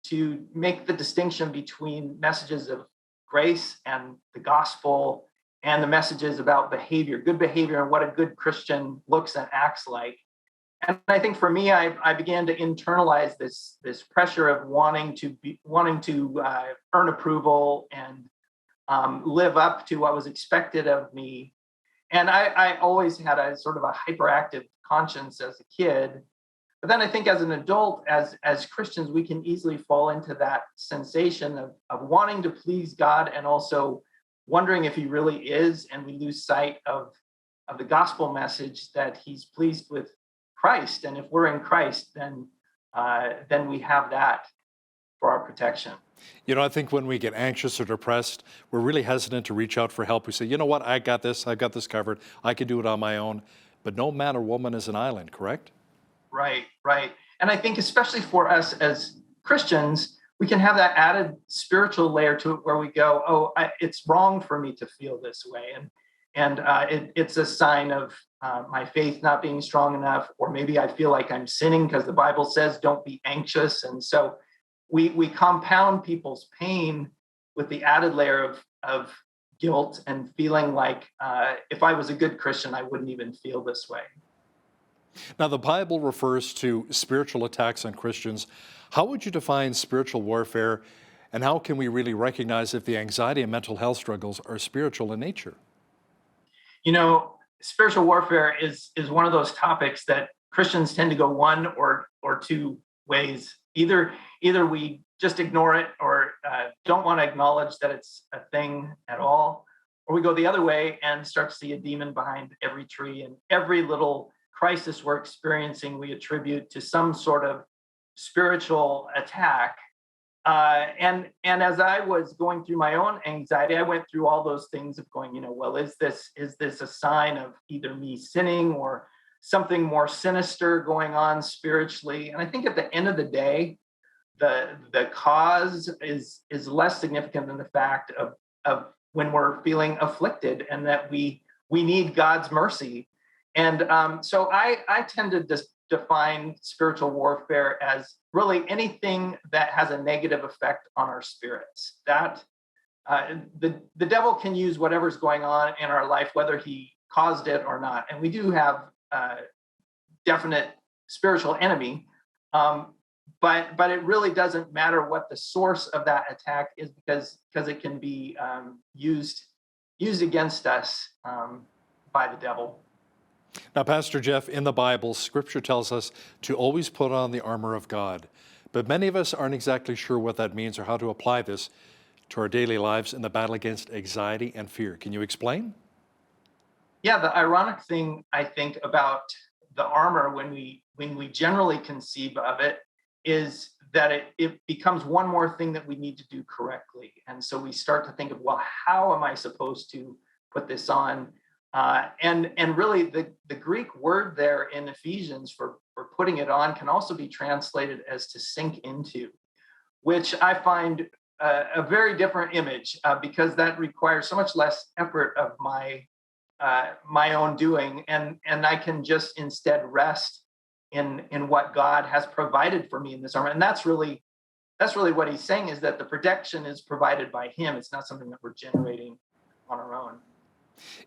to make the distinction between messages of grace and the gospel and the messages about behavior, good behavior, and what a good Christian looks and acts like. And I think for me, I began to internalize this pressure of wanting to earn approval and live up to what was expected of me. And I always had a sort of a hyperactive conscience as a kid. But then I think as an adult, as Christians, we can easily fall into that sensation of wanting to please God and also wondering if he really is, and we lose sight of the gospel message that he's pleased with Christ. And if we're in Christ, then we have that for our protection. You know, I think when we get anxious or depressed, we're really hesitant to reach out for help. We say, you know what, I've got this covered. I can do it on my own. But no man or woman is an island, correct? Right. And I think especially for us as Christians, we can have that added spiritual layer to it where we go, it's wrong for me to feel this way. And it's a sign of my faith not being strong enough, or maybe I feel like I'm sinning because the Bible says don't be anxious. And so we compound people's pain with the added layer of guilt and feeling like if I was a good Christian, I wouldn't even feel this way. Now, the Bible refers to spiritual attacks on Christians. How would you define spiritual warfare, and how can we really recognize if the anxiety and mental health struggles are spiritual in nature? You know, spiritual warfare is one of those topics that Christians tend to go one or two ways. Either we just ignore it or don't want to acknowledge that it's a thing at all, or we go the other way and start to see a demon behind every tree, and every little crisis we're experiencing we attribute to some sort of spiritual attack. And as I was going through my own anxiety, I went through all those things of going, is this a sign of either me sinning or something more sinister going on spiritually? And I think at the end of the day, the cause is less significant than the fact of when we're feeling afflicted and that we need God's mercy. And so I tend to just define spiritual warfare as really anything that has a negative effect on our spirits. That the devil can use whatever's going on in our life, whether he caused it or not. And we do have a definite spiritual enemy, but it really doesn't matter what the source of that attack is because it can be used against us by the devil. Now, Pastor Jeff, in the Bible, Scripture tells us to always put on the armor of God. But many of us aren't exactly sure what that means or how to apply this to our daily lives in the battle against anxiety and fear. Can you explain? Yeah, the ironic thing, I think, about the armor when we generally conceive of it is that it becomes one more thing that we need to do correctly. And so we start to think of, well, how am I supposed to put this on? And really the Greek word there in Ephesians for putting it on can also be translated as to sink into, which I find a very different image because that requires so much less effort of my own doing, and I can just instead rest in what God has provided for me in this armor. And that's really what he's saying, is that the protection is provided by him. It's not something that we're generating on our own.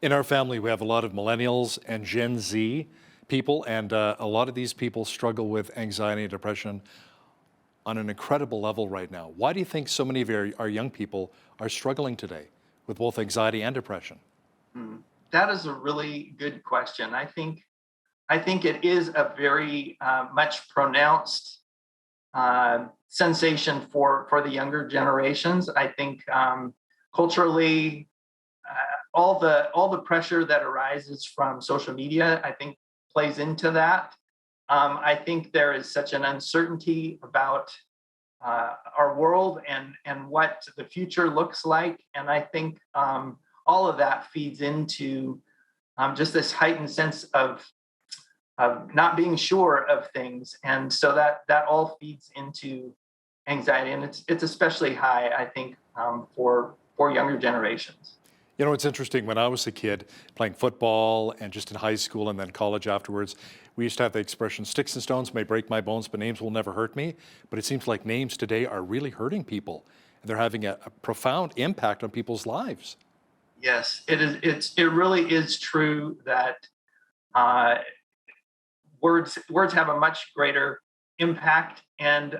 In our family, we have a lot of millennials and Gen Z, people, and a lot of these people struggle with anxiety and depression on an incredible level right now. Why do you think so many of our young people are struggling today with both anxiety and depression? That is a really good question. I think it is a very much pronounced sensation for the younger generations. I think culturally, all the pressure that arises from social media, I think, plays into that. I think there is such an uncertainty about our world and what the future looks like, and I think all of that feeds into just this heightened sense of not being sure of things, and so that all feeds into anxiety, and it's especially high, I think, for younger generations. You know, it's interesting. When I was a kid playing football and just in high school and then college afterwards, we used to have the expression, sticks and stones may break my bones, but names will never hurt me. But it seems like names today are really hurting people, and they're having a profound impact on people's lives. Yes, it is. It really is true that words have a much greater impact. And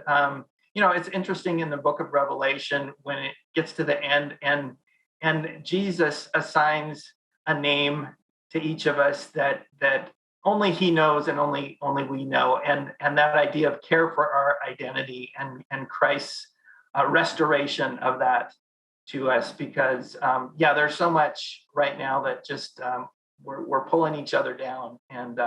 it's interesting in the book of Revelation when it gets to the end and Jesus assigns a name to each of us that only he knows and only we know, and that idea of care for our identity and Christ's restoration of that to us, because there's so much right now that just we're pulling each other down, and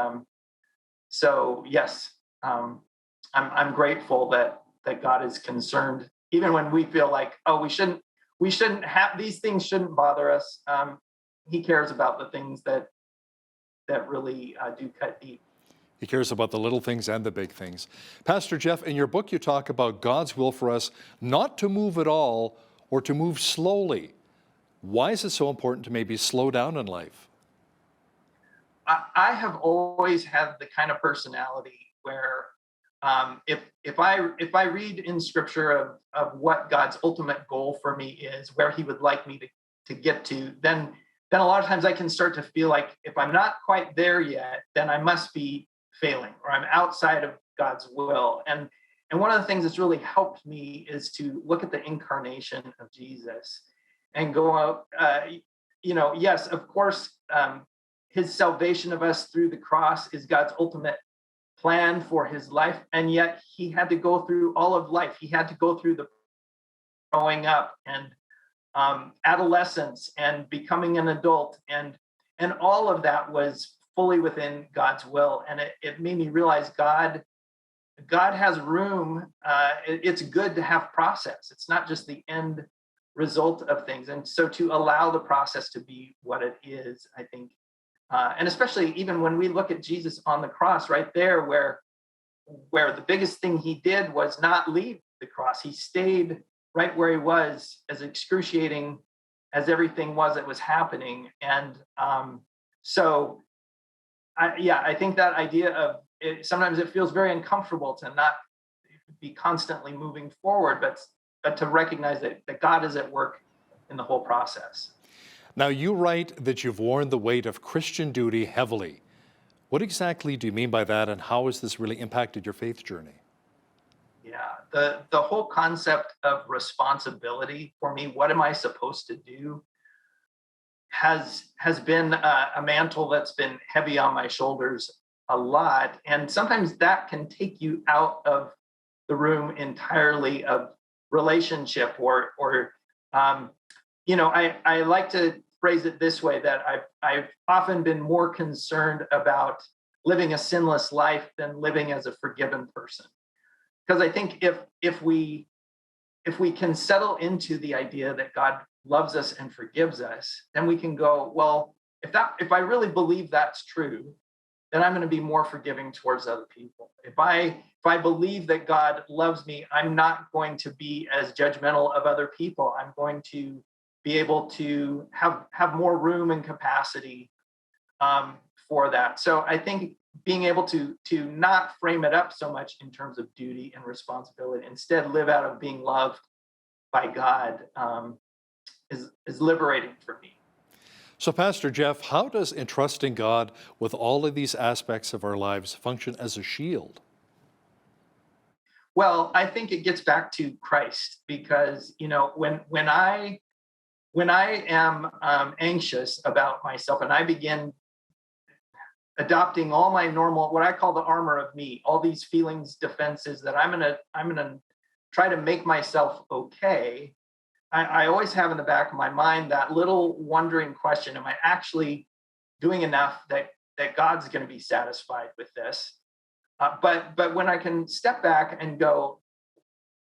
so yes, I'm grateful that God is concerned, even when we feel like, oh, we shouldn't have these things, shouldn't bother us. He cares about the things that really do cut deep. He cares about the little things and the big things. Pastor Jeff, in your book, you talk about God's will for us not to move at all or to move slowly. Why is it so important to maybe slow down in life? I have always had the kind of personality where if I read in Scripture of what God's ultimate goal for me is, where He would like me to get to, then a lot of times I can start to feel like if I'm not quite there yet, then I must be failing, or I'm outside of God's will. And one of the things that's really helped me is to look at the incarnation of Jesus and go out. Yes, of course, His salvation of us through the cross is God's ultimate plan for His life, and yet He had to go through all of life. He had to go through the growing up and adolescence and becoming an adult, and all of that was fully within God's will. And it made me realize God has room. It's good to have process. It's not just the end result of things. And so to allow the process to be what it is, I think, and especially even when we look at Jesus on the cross right there, where the biggest thing He did was not leave the cross. He stayed right where He was, as excruciating as everything was that was happening. And so I think that idea of it, sometimes it feels very uncomfortable to not be constantly moving forward, but to recognize that God is at work in the whole process. Now, you write that you've worn the weight of Christian duty heavily. What exactly do you mean by that, and how has this really impacted your faith journey? Yeah, the whole concept of responsibility for me, what am I supposed to do, has been a mantle that's been heavy on my shoulders a lot. And sometimes that can take you out of the room entirely of relationship or I like to phrase it this way, that I've often been more concerned about living a sinless life than living as a forgiven person. Because I think if we can settle into the idea that God loves us and forgives us, then we can go, well, if I really believe that's true, then I'm going to be more forgiving towards other people. If I believe that God loves me, I'm not going to be as judgmental of other people. I'm going to be able to have more room and capacity for that. So I think being able to not frame it up so much in terms of duty and responsibility, instead live out of being loved by God, is liberating for me. So, Pastor Jeff, how does entrusting God with all of these aspects of our lives function as a shield? Well, I think it gets back to Christ because, when I am anxious about myself and I begin adopting all my normal, what I call the armor of me, all these feelings, defenses that I'm gonna try to make myself okay. I always have in the back of my mind that little wondering question: am I actually doing enough that God's going to be satisfied with this? But when I can step back and go,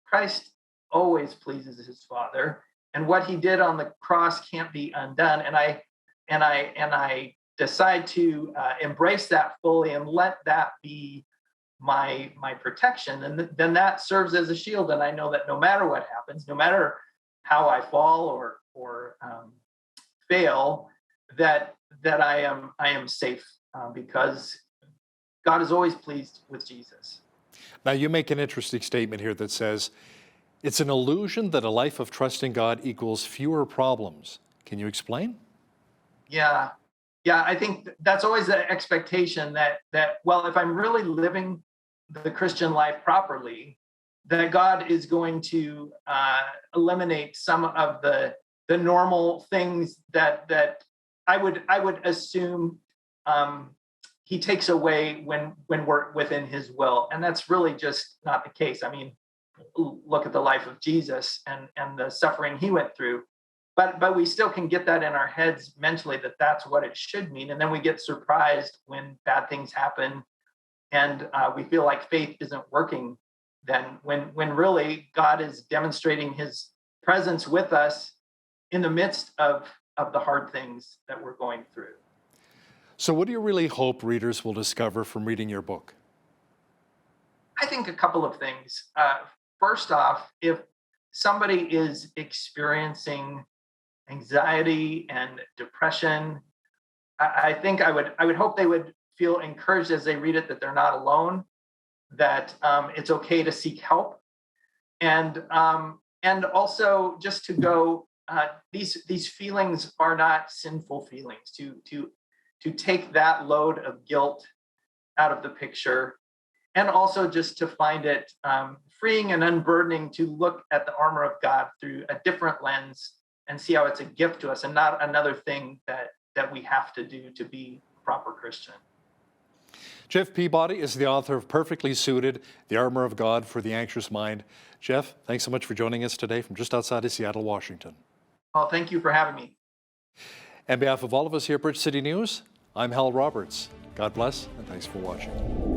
Christ always pleases his Father, and what he did on the cross can't be undone, and I decide to embrace that fully and let that be my protection, and then that serves as a shield. And I know that no matter what happens, no matter how I fall or fail, that I am safe because God is always pleased with Jesus. Now, you make an interesting statement here that says it's an illusion that a life of trusting God equals fewer problems. Can you explain? Yeah, I think that's always the expectation that well, if I'm really living the Christian life properly, that God is going to eliminate some of the normal things that I would assume he takes away when we're within his will. And that's really just not the case. I mean, look at the life of Jesus and the suffering he went through. But we still can get that in our heads mentally that that's what it should mean. And then we get surprised when bad things happen and we feel like faith isn't working then, when really God is demonstrating his presence with us in the midst of the hard things that we're going through. So what do you really hope readers will discover from reading your book? I think a couple of things. First off, if somebody is experiencing anxiety and depression, I think I would hope they would feel encouraged as they read it that they're not alone, that it's okay to seek help, and also just to go. These feelings are not sinful feelings. To take that load of guilt out of the picture, and also just to find it freeing and unburdening to look at the armor of God through a different lens and see how it's a gift to us and not another thing that we have to do to be a proper Christian. Jeff Peabody is the author of Perfectly Suited, The Armor of God for the Anxious Mind. Jeff, thanks so much for joining us today from just outside of Seattle, Washington. Oh, thank you for having me. On behalf of all of us here at Bridge City News, I'm Hal Roberts. God bless, and thanks for watching.